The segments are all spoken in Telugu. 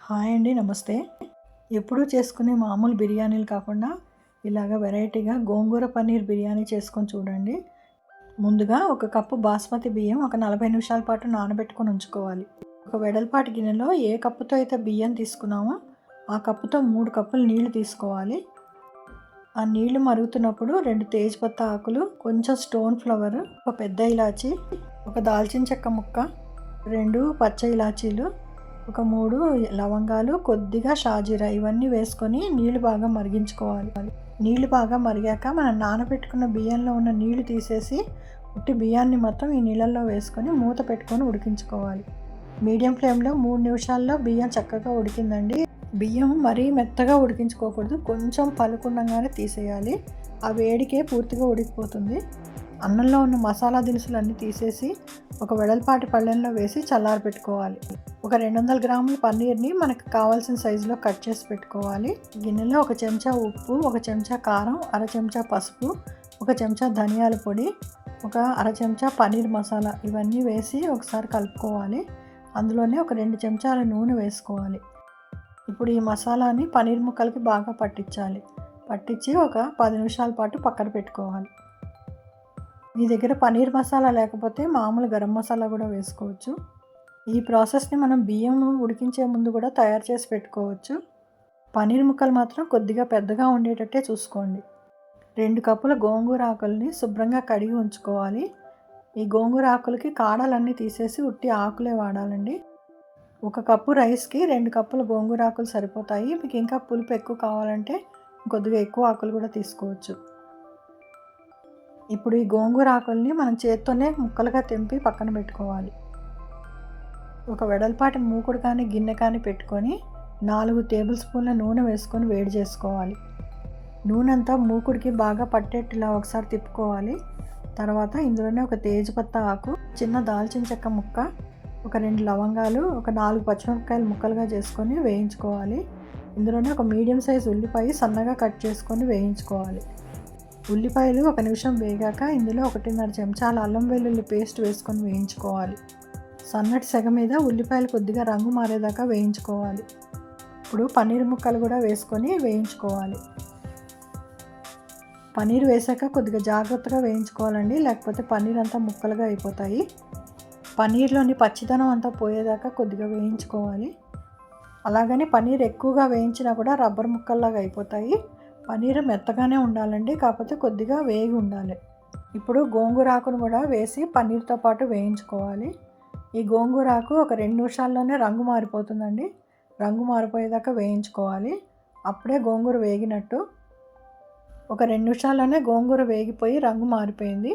హాయ్ అండి, నమస్తే. ఎప్పుడూ చేసుకునే మామూలు బిర్యానీలు కాకుండా ఇలాగ వెరైటీగా గోంగూర పన్నీర్ బిర్యానీ చేసుకొని చూడండి. ముందుగా ఒక కప్పు బాస్మతి బియ్యం ఒక 40 నిమిషాల పాటు నానబెట్టుకొని ఉంచుకోవాలి. ఒక వెడల్పాటి గిన్నెలో ఏ కప్పుతో అయితే బియ్యం తీసుకున్నామో ఆ కప్పుతో 3 కప్పులు నీళ్లు తీసుకోవాలి. ఆ నీళ్లు మరుగుతున్నప్పుడు 2 తేజ్పత్తా ఆకులు, కొంచెం స్టోన్ ఫ్లవర్, ఒక పెద్ద ఇలాచి, ఒక దాల్చిన చెక్క ముక్క, 2 పచ్చ ఇలాచీలు, ఒక 3 లవంగాలు, కొద్దిగా షాజీరా ఇవన్నీ వేసుకొని నీళ్లు బాగా మరిగించుకోవాలి. నీళ్లు బాగా మరిగాక మనం నానబెట్టుకున్న బియ్యంలో ఉన్న నీళ్లు తీసేసి ఉట్టి బియ్యాన్ని మొత్తం ఈ నీళ్ళల్లో వేసుకొని మూత పెట్టుకొని ఉడికించుకోవాలి. మీడియం ఫ్లేమ్లో 3 నిమిషాల్లో బియ్యం చక్కగా ఉడికిందండి. బియ్యం మరీ మెత్తగా ఉడికించుకోకూడదు, కొంచెం పలుకుండగానే తీసేయాలి. ఆ వేడికే పూర్తిగా ఉడికిపోతుంది. అన్నంలో ఉన్న మసాలా దినుసులు అన్నీ తీసేసి ఒక వెడల్పాటి పళ్ళెంలో వేసి చల్లారి పెట్టుకోవాలి. ఒక 200 గ్రాముల పన్నీర్ని మనకు కావాల్సిన సైజులో కట్ చేసి పెట్టుకోవాలి. గిన్నెలో ఒక చెంచా ఉప్పు, ఒక చెంచా కారం, అర చెంచా పసుపు, ఒక చెంచా ధనియాల పొడి, ఒక అర చెంచా పన్నీర్ మసాలా ఇవన్నీ వేసి ఒకసారి కలుపుకోవాలి. అందులోనే ఒక 2 చెంచాల నూనె వేసుకోవాలి. ఇప్పుడు ఈ మసాలాని పన్నీర్ ముక్కలకి బాగా పట్టించి ఒక 10 నిమిషాల పాటు పక్కన పెట్టుకోవాలి. మీ దగ్గర పన్నీర్ మసాలా లేకపోతే మామూలు గరం మసాలా కూడా వేసుకోవచ్చు. ఈ ప్రాసెస్ని మనం బియ్యం ఉడికించే ముందు కూడా తయారు చేసి పెట్టుకోవచ్చు. పన్నీర్ ముక్కలు మాత్రం కొద్దిగా పెద్దగా ఉండేటట్టే చూసుకోండి. 2 కప్పుల గోంగూర ఆకుల్ని శుభ్రంగా కడిగి ఉంచుకోవాలి. ఈ గోంగూర ఆకులకి కాడలన్నీ తీసేసి ఉట్టి ఆకులే వాడాలండి. 1 కప్పు రైస్కి 2 కప్పుల గోంగూర ఆకులు సరిపోతాయి. మీకు ఇంకా పులుపు ఎక్కువ కావాలంటే కొద్దిగా ఎక్కువ ఆకులు కూడా తీసుకోవచ్చు. ఇప్పుడు ఈ గోంగూర ఆకుల్ని మనం చేత్తోనే ముక్కలుగా తెంపి పక్కన పెట్టుకోవాలి. ఒక వెడల్పాటి మూకుడు కానీ గిన్నె కానీ పెట్టుకొని 4 టేబుల్ స్పూన్ల నూనె వేసుకొని వేడి చేసుకోవాలి. నూనె అంతా మూకుడికి బాగా పట్టేట్టులా ఒకసారి తిప్పుకోవాలి. తర్వాత ఇందులోనే ఒక తేజ్పత్తా ఆకు, చిన్న దాల్చిన చెక్క ముక్క, ఒక 2 లవంగాలు, ఒక 4 పచ్చిమిరపకాయలు ముక్కలుగా చేసుకొని వేయించుకోవాలి. ఇందులోనే ఒక మీడియం సైజ్ ఉల్లిపాయ సన్నగా కట్ చేసుకొని వేయించుకోవాలి. ఉల్లిపాయలు 1 నిమిషం వేగాక ఇందులో 1.5 చెంచాల అల్లం వెల్లుల్లి పేస్ట్ వేసుకొని వేయించుకోవాలి. సన్నటి సెగ మీద ఉల్లిపాయలు కొద్దిగా రంగు మారేదాకా వేయించుకోవాలి. ఇప్పుడు పన్నీర్ ముక్కలు కూడా వేసుకొని వేయించుకోవాలి. పన్నీర్ వేసాక కొద్దిగా జాగ్రత్తగా వేయించుకోవాలండి, లేకపోతే పన్నీర్ అంతా ముక్కలుగా అయిపోతాయి. పన్నీర్లోని పచ్చిదనం అంతా పోయేదాకా కొద్దిగా వేయించుకోవాలి. అలాగని పన్నీర్ ఎక్కువగా వేయించినా కూడా రబ్బర్ ముక్కల్లాగా అయిపోతాయి. పన్నీర్ మెత్తగానే ఉండాలండి, కాకపోతే కొద్దిగా వేగి ఉండాలి. ఇప్పుడు గోంగూర ఆకును కూడా వేసి పన్నీర్తో పాటు వేయించుకోవాలి. ఈ గోంగూర ఆకు ఒక 2 నిమిషాల్లోనే రంగు మారిపోతుందండి. రంగు మారిపోయేదాకా వేయించుకోవాలి. అప్పుడే గోంగూర వేగినట్టు. ఒక 2 నిమిషాల్లోనే గోంగూర వేగిపోయి రంగు మారిపోయింది.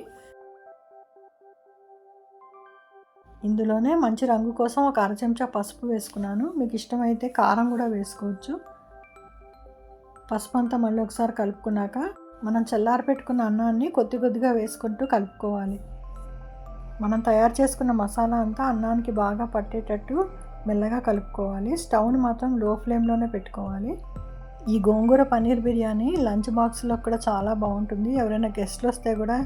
ఇందులోనే మంచి రంగు కోసం ఒక అర చెంచా పసుపు వేసుకున్నాను. మీకు ఇష్టమైతే కారం కూడా వేసుకోవచ్చు. పసుపు అంతా మళ్ళీ ఒకసారి కలుపుకున్నాక మనం చల్లారి పెట్టుకున్న అన్నాన్ని కొద్దిగా వేసుకుంటూ కలుపుకోవాలి. మనం తయారు చేసుకున్న మసాలా అంతా అన్నానికి బాగా పట్టేటట్టు మెల్లగా కలుపుకోవాలి. స్టవ్ని మాత్రం లో ఫ్లేమ్లోనే పెట్టుకోవాలి. ఈ గోంగూర పన్నీర్ బిర్యానీ లంచ్ బాక్స్లో కూడా చాలా బాగుంటుంది. ఎవరైనా గెస్ట్లు వస్తే కూడా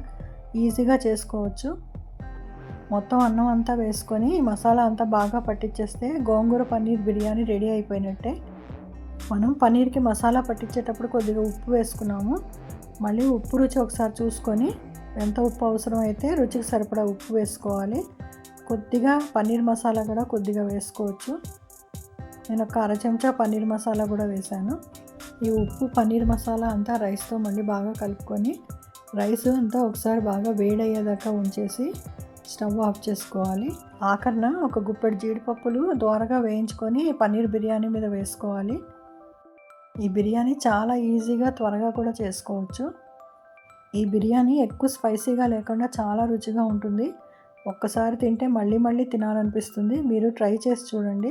ఈజీగా చేసుకోవచ్చు. మొత్తం అన్నం అంతా వేసుకొని మసాలా అంతా బాగా పట్టించేస్తే గోంగూర పన్నీర్ బిర్యానీ రెడీ అయిపోయినట్టే. మనం పన్నీర్కి మసాలా పట్టించేటప్పుడు కొద్దిగా ఉప్పు వేసుకున్నాము. మళ్ళీ ఉప్పు రుచి ఒకసారి చూసుకొని ఎంత ఉప్పు అవసరం అయితే రుచికి సరిపడా ఉప్పు వేసుకోవాలి. కొద్దిగా పన్నీర్ మసాలా కూడా కొద్దిగా వేసుకోవచ్చు. నేను ఒక అర చెంచా పన్నీర్ మసాలా కూడా వేశాను. ఈ ఉప్పు పన్నీర్ మసాలా అంతా రైస్తో మళ్ళీ బాగా కలుపుకొని రైస్ అంతా ఒకసారి బాగా వేడయ్యేదాకా ఉంచేసి స్టవ్ ఆఫ్ చేసుకోవాలి. ఆఖరిన ఒక గుప్పెడు జీడిపప్పులు దోరగా వేయించుకొని పన్నీర్ బిర్యానీ మీద వేసుకోవాలి. ఈ బిర్యానీ చాలా ఈజీగా త్వరగా కూడా చేసుకోవచ్చు. ఈ బిర్యానీ ఎక్కువ స్పైసీగా లేకుండా చాలా రుచిగా ఉంటుంది. ఒక్కసారి తింటే మళ్ళీ తినాలనిపిస్తుంది. మీరు ట్రై చేసి చూడండి.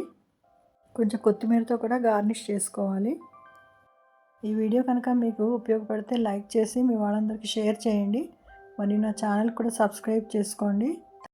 కొంచెం కొత్తిమీరతో కూడా గార్నిష్ చేసుకోవాలి. ఈ వీడియో కనుక మీకు ఉపయోగపడితే లైక్ చేసి మీ వాళ్ళందరికీ షేర్ చేయండి. మరియు నా ఛానల్ కూడా సబ్స్క్రైబ్ చేసుకోండి.